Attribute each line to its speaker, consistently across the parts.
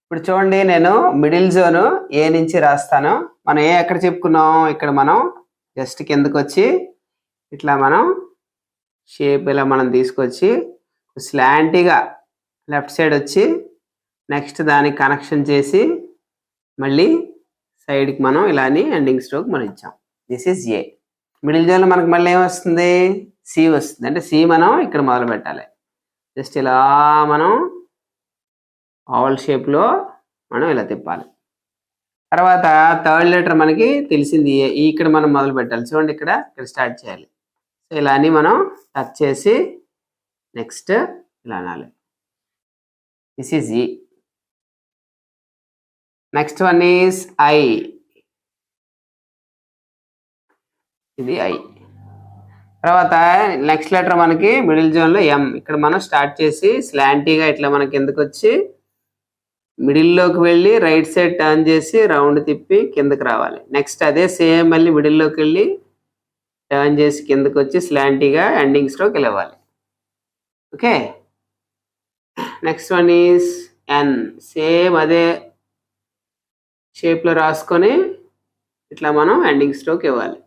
Speaker 1: ఇప్పుడు చూడండి, నేను మిడిల్ జోన్ ఏ నుంచి రాస్తాను. మనం ఏ ఎక్కడ చెప్పుకున్నాం, ఇక్కడ మనం జస్ట్ కిందకు వచ్చి ఇట్లా మనం షేప్ ఇలా మనం తీసుకొచ్చి స్లాంటీగా లెఫ్ట్ సైడ్ వచ్చి నెక్స్ట్ దానికి కనెక్షన్ చేసి మళ్ళీ సైడ్కి మనం ఇలాని ఎండింగ్ స్ట్రోక్ మనం ఇచ్చాం. This is a. మిడిల్ జోన్లో మనకు మళ్ళీ ఏమొస్తుంది, సి వస్తుంది. అంటే సి మనం ఇక్కడ మొదలు పెట్టాలి. జస్ట్ ఇలా మనం ఆవల్ షేప్లో మనం ఇలా తిప్పాలి. తర్వాత థర్డ్ లెటర్ మనకి తెలిసింది ఇక్కడ మనం మొదలు పెట్టాలి. చూడండి, ఇక్కడ స్టార్ట్ చేయాలి. సో ఇలా అని మనం టచ్ చేసి నెక్స్ట్ ఇలా అనాలి. దిస్ ఈజ్ ఈ. Next one is I. ఇది ఐ. తర్వాత నెక్స్ట్ లెటర్ మనకి మిడిల్ జోన్లో ఎం. ఇక్కడ మనం స్టార్ట్ చేసి స్లాంటీగా ఇట్లా మనకి కిందకు వచ్చి మిడిల్లోకి వెళ్ళి రైట్ సైడ్ టర్న్ చేసి రౌండ్ తిప్పి కిందకి రావాలి. నెక్స్ట్ అదే సేమ్ మళ్ళీ మిడిల్లోకి వెళ్ళి టర్న్ చేసి కిందకి వచ్చి స్లాంటీగా ఎండింగ్ స్ట్రోక్ వెళ్ళవాలి. Okay. Next one is N. Same అదే షేప్లో రాసుకొని ఇట్లా మనం ఎండింగ్ స్ట్రోక్ ఇవ్వాలి.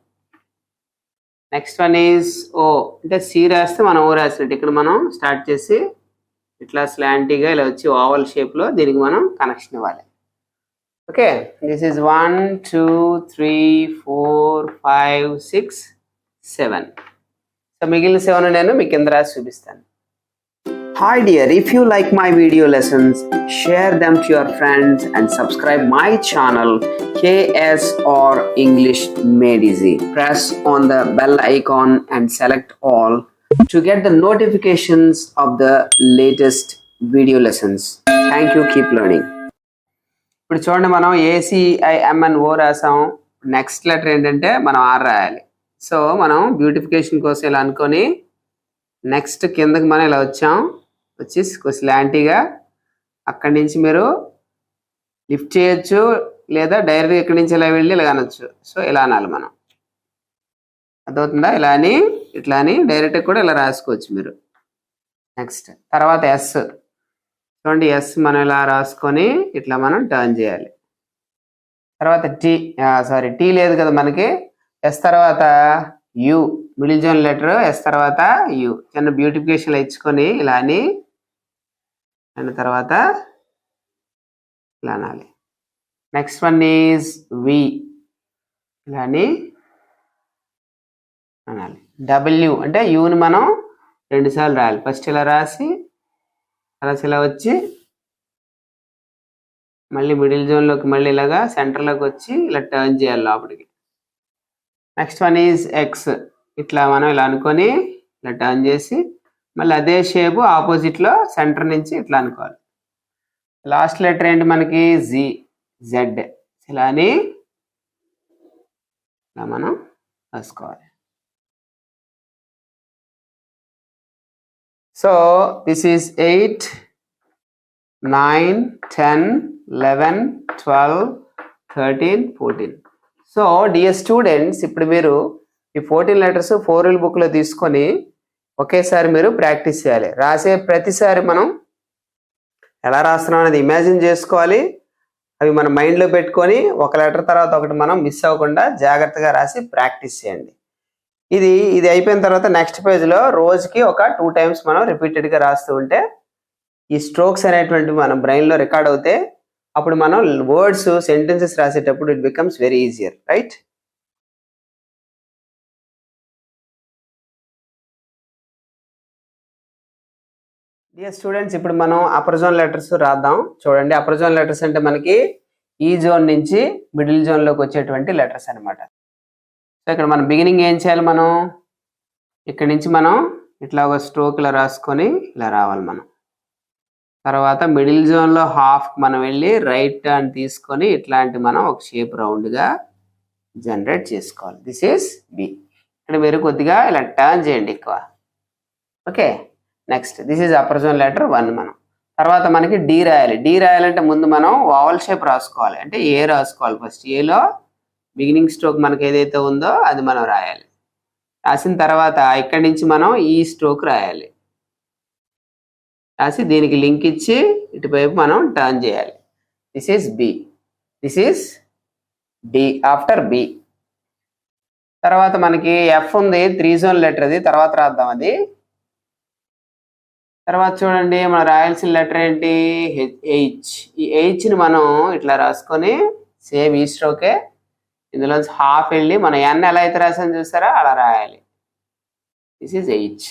Speaker 1: Next one is O. అంటే సి రాస్తే మనం ఓ రాసినట్టు. ఇక్కడ మనం స్టార్ట్ చేసి ఇట్లా స్లాంటీగా ఇలా వచ్చి ఓవల్ షేప్లో దీనికి మనం కనెక్షన్ ఇవ్వాలి. ఓకే. This is 1 2 3 4 5 6 7. సో మిగిలిన 7 నేను మీ కింద రాసి చూపిస్తాను. Hi dear, if you like my video lessons, share them to your friends and subscribe my channel KSR English Made Easy. Press on the bell icon and select all to get the notifications of the latest video lessons. Thank you. Keep learning. ఇప్పుడు చూడండి, మనం ACIMNO రాసాం. Next letter ఏంటంటే మనం are రాయాలి. So మనం beautification కోసం ఇలా అనుకొని నెక్స్ట్ కిందకి మనం ఇలా వచ్చాం. వచ్చి స్లాంటీగా అక్కడి నుంచి మీరు లిఫ్ట్ చేయొచ్చు, లేదా డైరెక్ట్గా ఇక్కడి నుంచి ఇలా వెళ్ళి ఇలా అనొచ్చు. సో ఇలా అనాలి మనం. అర్థమవుతుందా? ఇలా అని ఇట్లా అని డైరెక్ట్గా కూడా ఇలా రాసుకోవచ్చు మీరు. నెక్స్ట్ తర్వాత ఎస్. చూడండి, ఎస్ మనం ఇలా రాసుకొని ఇట్లా మనం టర్న్ చేయాలి. తర్వాత టీ లేదు కదా మనకి. ఎస్ తర్వాత you. Middle zone letter S తర్వాత యు. చిన్న బ్యూటిఫికేషన్ ఇచ్చుకొని ఇలా అని అండ్ తర్వాత ఇలా అనాలి. నెక్స్ట్ వన్ ఈజ్ వి. ఇలా అని అనాలి. డబ్ల్యూ అంటే యూని మనం 2 సార్లు రాయాలి. ఫస్ట్ ఇలా రాసి తర్వాత ఇలా వచ్చి మళ్ళీ మిడిల్ జోన్లోకి మళ్ళీ ఇలాగా సెంటర్లోకి వచ్చి ఇలా టర్న్ చేయాలి లోపలికి. Next one is X. ఇట్లా మనం ఇలా అనుకొని ఇలా టర్న్ చేసి మళ్ళీ అదే షేప్ ఆపోజిట్లో సెంటర్ నుంచి ఇట్లా అనుకోవాలి. లాస్ట్ లెటర్ ఏంటి మనకి జి. జెడ్. ఇలా అని ఇలా మనం రాసుకోవాలి. So this is 8 9 10 11 12 13 14. So dear students, ఇప్పుడు మీరు ఈ 14 లెటర్స్ 4 రూల్ బుక్లో తీసుకొని ఒకేసారి మీరు ప్రాక్టీస్ చేయాలి. రాసే ప్రతిసారి మనం ఎలా రాస్తున్నాం అనేది ఇమాజిన్ చేసుకోవాలి. అవి మన మైండ్లో పెట్టుకొని ఒక లెటర్ తర్వాత ఒకటి మనం మిస్ అవ్వకుండా జాగ్రత్తగా రాసి ప్రాక్టీస్ చేయండి. ఇది అయిపోయిన తర్వాత నెక్స్ట్ పేజ్లో రోజుకి ఒక 2 టైమ్స్ మనం రిపీటెడ్గా రాస్తూ ఉంటే ఈ స్ట్రోక్స్ అనేటువంటి మన బ్రెయిన్లో రికార్డ్ అవుతే అప్పుడు మనం వర్డ్స్ సెంటెన్సెస్ రాసేటప్పుడు it becomes very easier, right? Dear students, ఇప్పుడు మనం అప్పర్ జోన్ లెటర్స్ రాద్దాం. చూడండి, అప్పర్ జోన్ లెటర్స్ అంటే మనకి ఈ జోన్ నుంచి మిడిల్ జోన్లోకి వచ్చేటువంటి లెటర్స్ అనమాట. సో ఇక్కడ మనం బిగినింగ్ ఏం చేయాలి, మనం ఇక్కడ నుంచి మనం ఇట్లా ఒక స్ట్రోక్ ఇలా రాసుకొని ఇలా రావాలి మనం. తర్వాత మిడిల్ జోన్లో హాఫ్ మనం వెళ్ళి రైట్ టర్న్ తీసుకొని ఇట్లాంటి మనం ఒక షేప్ రౌండ్గా జనరేట్ చేసుకోవాలి. This is B. ఇక్కడ మీరు కొద్దిగా ఇలా టర్న్ చేయండి ఎక్కువ. Okay. Next this is upper zone letter 1 మనం. తర్వాత మనకి డి రాయాలి. డి రాయాలంటే ముందు మనం వావల్ షేప్ రాసుకోవాలి. అంటే ఏ రాసుకోవాలి. ఫస్ట్ ఏలో బిగినింగ్ స్ట్రోక్ మనకి ఏదైతే ఉందో అది మనం రాయాలి. రాసిన తర్వాత ఇక్కడి నుంచి మనం ఈ స్ట్రోక్ రాయాలి. రాసి దీనికి లింక్ ఇచ్చి ఇటువైపు మనం టర్న్ చేయాలి. This is B, this is D after B. తర్వాత మనకి ఎఫ్ ఉంది, 3 జోన్ లెటర్, అది తర్వాత రాద్దాం. అది తర్వాత చూడండి మనం రాయాల్సిన లెటర్ ఏంటి, హెచ్. ఈ హెచ్ని మనం ఇట్లా రాసుకొని సేమ్ ఈ స్ట్రోకే ఇందులో హాఫ్ వెళ్ళి మనం ఎన్ ఎలా అయితే రాసాను చూసారా అలా రాయాలి. This is H.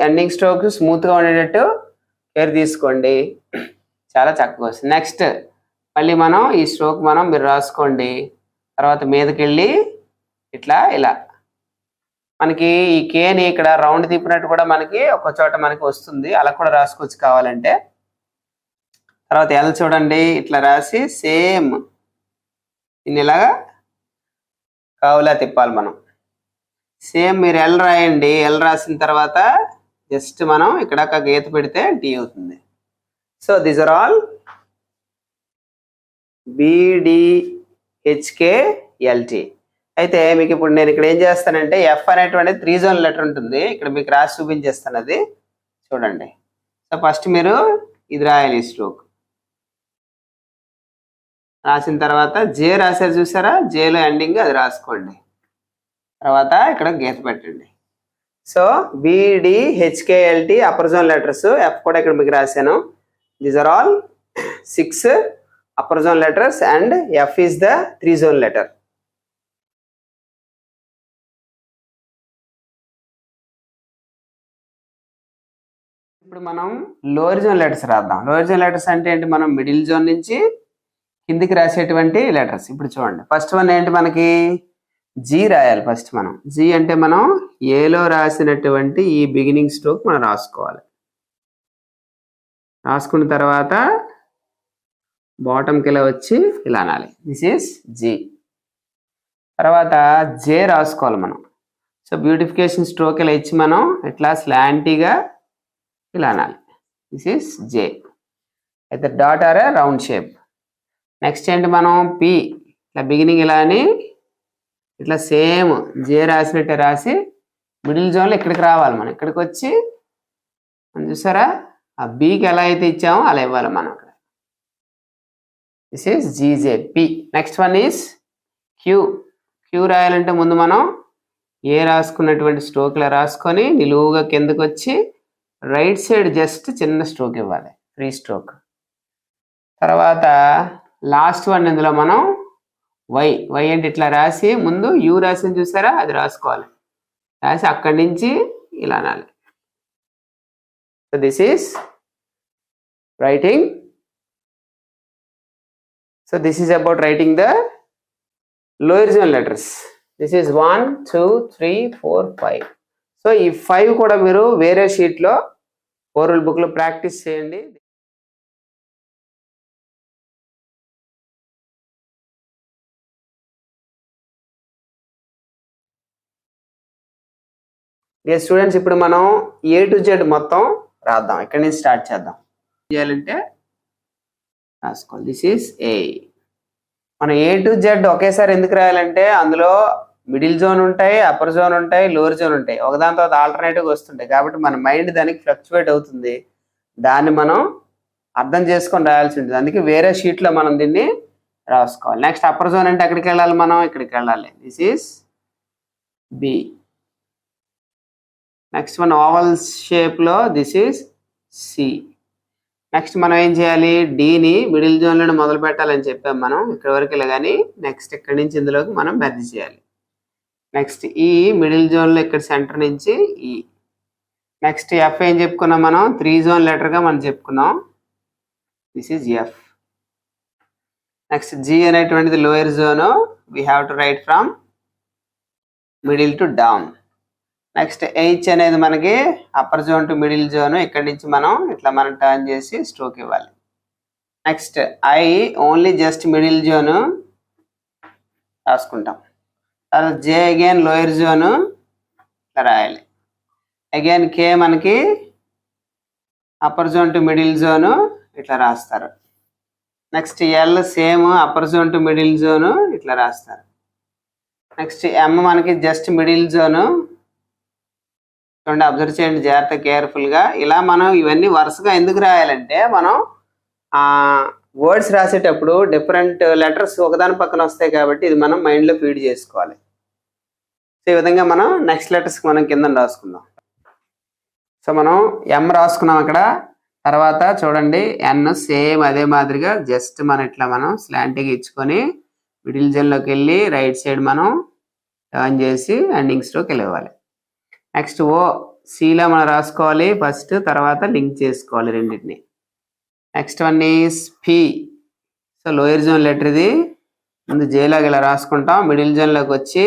Speaker 1: Ending stroke స్మూత్గా ఉండేటట్టు కేర్ తీసుకోండి, చాలా చక్కగా వస్తుంది. నెక్స్ట్ మళ్ళీ మనం ఈ స్ట్రోక్ మీరు రాసుకోండి. తర్వాత మీదకి వెళ్ళి ఇట్లా ఇలా మనకి ఈ కేని ఇక్కడ రౌండ్ తిప్పినట్టు కూడా మనకి ఒక చోట మనకి వస్తుంది, అలా కూడా రాసుకోవచ్చు కావాలంటే. తర్వాత ఎల్ చూడండి ఇట్లా రాసి సేమ్ దీన్ని ఇలాగా కావులా తిప్పాలి మనం. సేమ్ మీరు ఎల్ రాయండి, ఎల్ రాసిన తర్వాత జస్ట్ మనం ఇక్కడ ఒక గీత పెడితే డి అవుతుంది. So these are all BDHKLT. అయితే మీకు ఇప్పుడు నేను ఇక్కడ ఏం చేస్తానంటే ఎఫ్ అనేటువంటి 3 జోన్ లెటర్ ఉంటుంది, ఇక్కడ మీకు రాసి చూపించేస్తాను, అది చూడండి. సో ఫస్ట్ మీరు ఇది రాయాలి, స్ట్రోక్ రాసిన తర్వాత జే రాశారు చూసారా, జేలో ఎండింగ్ అది రాసుకోండి. తర్వాత ఇక్కడ గీత పెట్టండి. So BDHKLT upper zone letters, F కూడా ఇక్కడ మీకు రాశాను. These are all 6 upper zone letters and F is the 3 zone letter. ఇప్పుడు మనం లోయర్ జోన్ లెటర్స్ రాద్దాం. లోయర్ జోన్ లెటర్స్ అంటే ఏంటి, మనం మిడిల్ జోన్ నుంచి కిందికి రాసేటువంటి లెటర్స్. ఇప్పుడు చూడండి ఫస్ట్ వన్ ఏంటి, మనకి జీ రాయాలి. ఫస్ట్ మనం జీ అంటే మనం ఏలో రాసినటువంటి ఈ బిగినింగ్ స్ట్రోక్ మనం రాసుకోవాలి. రాసుకున్న తర్వాత బాటంకి ఇలా వచ్చి ఇలా అనాలి, దిస్ ఈస్ జీ. తర్వాత జే రాసుకోవాలి మనం. సో బ్యూటిఫికేషన్ స్ట్రోక్ ఇలా ఇచ్చి మనం ఇట్లా స్లాంటీగా ఇలా అనాలి, దిస్ ఈస్ జే. అయితే dot or round shape. Next ఏంటి, మనం పి ఇట్లా బిగినింగ్ ఇలా అని ఇట్లా సేమ్ జే రాసినట్టే రాసి మిడిల్ జోన్లో ఇక్కడికి రావాలి. మనం ఇక్కడికి వచ్చి మనం చూసారా ఆ బికి ఎలా అయితే ఇచ్చామో అలా ఇవ్వాలి మనం. This is G J P. Next one is Q. Q రాయాలంటే ముందు మనం ఏ రాసుకున్నటువంటి స్ట్రోక్లా రాసుకొని నిలువుగా కిందకు వచ్చి రైట్ సైడ్ జస్ట్ చిన్న స్ట్రోక్ ఇవ్వాలి, ఫ్రీ స్ట్రోక్. తర్వాత లాస్ట్ వన్ ఇందులో మనం వై. వై అంటే ఇట్లా రాసి ముందు యూ రాసింది చూసారా అది రాసుకోవాలి, రాసి అక్కడి నుంచి ఇలా అనాలి. So this is writing. So this is about writing the lower zone letters. This is 1, 2, 3, 4, 5. So ఈ 5 కూడా మీరు వేరే షీట్లో 4 రూల్ బుక్లో ప్రాక్టీస్ చేయండి. డియర్ స్టూడెంట్స్, ఇప్పుడు మనం A to Z మొత్తం రాద్దాం. ఇక్కడి నుంచి స్టార్ట్ చేద్దాం. చేయాలంటే రాసుకోవాలి, దిస్ ఈస్ ఏ. మనం A to Z ఒకేసారి ఎందుకు రాయాలంటే అందులో మిడిల్ జోన్ ఉంటాయి, అప్పర్ జోన్ ఉంటాయి, లోవర్ జోన్ ఉంటాయి, ఒకదాని తర్వాత ఆల్టర్నేటివ్గా వస్తుంటాయి. కాబట్టి మన మైండ్ దానికి ఫ్లక్చువేట్ అవుతుంది, దాన్ని మనం అర్థం చేసుకొని రాయాల్సి ఉంటుంది. అందుకే వేరే షీట్లో మనం దీన్ని రాసుకోవాలి. నెక్స్ట్ అప్పర్ జోన్ అంటే ఎక్కడికి వెళ్ళాలి, మనం ఇక్కడికి వెళ్ళాలి, దిస్ ఈస్ బి. నెక్స్ట్ మన ఓవల్ షేప్లో దిస్ ఈస్ సి. నెక్స్ట్ మనం ఏం చేయాలి, డీని మిడిల్ జోన్లో మొదలు పెట్టాలని చెప్పాం మనం, ఇక్కడ వరకు ఇలా. కానీ నెక్స్ట్ ఇక్కడి నుంచి ఇందులోకి మనం మెర్జ్ చేయాలి. నెక్స్ట్ ఈ మిడిల్ జోన్లో ఇక్కడ సెంటర్ నుంచి ఈ. నెక్స్ట్ ఎఫ్ ఏం చెప్పుకున్నాం మనం, 3 జోన్ లెటర్గా మనం చెప్పుకున్నాం, this is F. Next G అనేటువంటిది lower zone, we have to write from middle to down. Next H అనేది మనకి upper zone to middle zone, ఇక్కడి నుంచి మనం ఇట్లా మనం టర్న్ చేసి స్ట్రోక్ ఇవ్వాలి. Next I only just middle zone రాసుకుంటాం. తర్వాత జే అగైన్ లోయర్ జోన్ ఇట్లా రాయాలి. అగైన్ కే మనకి upper zone to middle zone ఇట్లా రాస్తారు. Next L same upper zone to middle zone ఇట్లా రాస్తారు. నెక్స్ట్ ఎం మనకి జస్ట్ మిడిల్ జోన్. చూడండి, అబ్జర్వ్ చేయండి జాగ్రత్త, కేర్ఫుల్గా. ఇలా మనం ఇవన్నీ వరుసగా ఎందుకు రాయాలంటే మనం వర్డ్స్ రాసేటప్పుడు డిఫరెంట్ లెటర్స్ ఒకదాని పక్కన వస్తాయి కాబట్టి ఇది మనం మైండ్లో ఫీడ్ చేసుకోవాలి. సో ఈ విధంగా మనం నెక్స్ట్ లెటర్స్కి మనం కింద రాసుకుందాం. సో మనం ఎం రాసుకున్నాం అక్కడ. తర్వాత చూడండి ఎన్ సేమ్ అదే మాదిరిగా జస్ట్ మనం ఇట్లా మనం స్లాంటింగ్ ఇచ్చుకొని మిడిల్ జోన్లోకి వెళ్ళి రైట్ సైడ్ మనం టర్న్ చేసి ఎండింగ్ స్ట్రోక్ వెళ్ళివ్వాలి. నెక్స్ట్ ఓ సిలో మనం రాసుకోవాలి ఫస్ట్, తర్వాత లింక్ చేసుకోవాలి రెండింటిని. Next one is P. So lower zone letter ఇది. ముందు జేలోకి ఇలా రాసుకుంటాం, మిడిల్ జోన్లోకి వచ్చి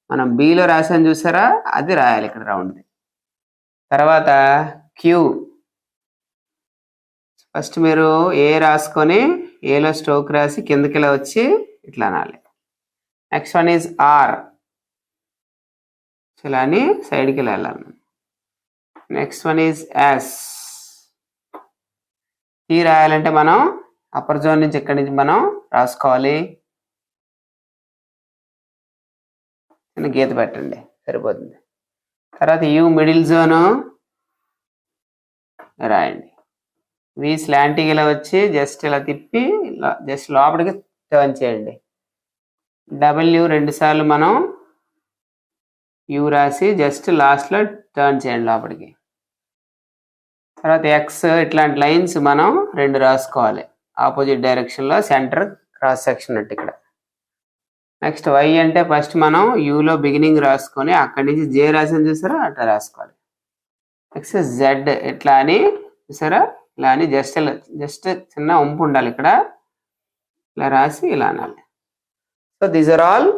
Speaker 1: మనం బిలో రాసాను చూసారా, అది రాయాలి ఇక్కడ రౌండ్. తర్వాత క్యూ. ఫస్ట్ మీరు ఏ రాసుకొని ఏలో స్ట్రోక్ రాసి కిందకి ఇలా వచ్చి ఇట్లా అనాలి. Next one is R. ఇలా అని సైడ్కి ఇలా వెళ్ళాలి. Next one is S. ఈ రాయాలంటే మనం అప్పర్ జోన్ నుంచి ఇక్కడి నుంచి మనం రాసుకోవాలి. గీత పెట్టండి సరిపోతుంది. తర్వాత యూ మిడిల్ జోను రాయండి. వి స్లాంటింగ్ ఇలా వచ్చి జస్ట్ ఇలా తిప్పి జస్ట్ లోపలికి టర్న్ చేయండి. డబ్ల్యూ 2 సార్లు మనం యూ రాసి జస్ట్ లాస్ట్లో టర్న్ చేయండి లోపలికి. తర్వాత ఎక్స్ ఇట్లాంటి లైన్స్ మనం 2 రాసుకోవాలి ఆపోజిట్ డైరెక్షన్లో, సెంటర్ క్రాస్ సెక్షన్ అంటే ఇక్కడ. నెక్స్ట్ వై అంటే ఫస్ట్ మనం యూలో బిగినింగ్ రాసుకొని అక్కడి నుంచి జే రాసిన చూసారా అట్లా రాసుకోవాలి. నెక్స్ట్ జెడ్ ఇట్లా అని చూసారా, ఇలా అని జస్ట్ చిన్న ఉంపు ఉండాలి ఇక్కడ, ఇలా రాసి ఇలా అనాలి. So these are all.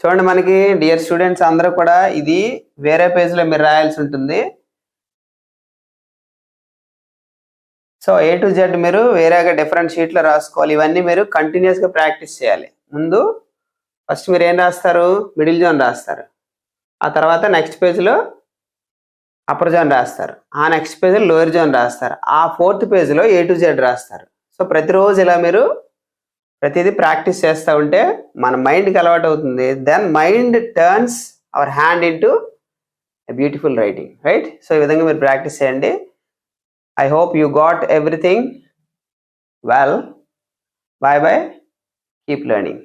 Speaker 1: చూడండి మనకి డియర్ స్టూడెంట్స్ అందరూ కూడా ఇది వేరే పేజ్లో మీరు రాయాల్సి ఉంటుంది. సో ఏ టు జెడ్ మీరు వేరేగా డిఫరెంట్ షీట్లో రాసుకోవాలి. ఇవన్నీ మీరు కంటిన్యూస్గా ప్రాక్టీస్ చేయాలి. ముందు ఫస్ట్ మీరు ఏం రాస్తారు, మిడిల్ జోన్ రాస్తారు. ఆ తర్వాత నెక్స్ట్ పేజ్లో అప్పర్ జోన్ రాస్తారు. ఆ నెక్స్ట్ పేజ్లో లోయర్ జోన్ రాస్తారు. ఆ 4th పేజ్లో ఏ టు జెడ్ రాస్తారు. సో ప్రతిరోజు ఇలా మీరు ప్రతిదీ ప్రాక్టీస్ చేస్తూ ఉంటే మన మైండ్కి అలవాటు అవుతుంది. Then mind turns our hand into a beautiful writing, right? So ఈ విధంగా మీరు ప్రాక్టీస్ చేయండి. I hope you got everything well. Bye bye. Keep learning.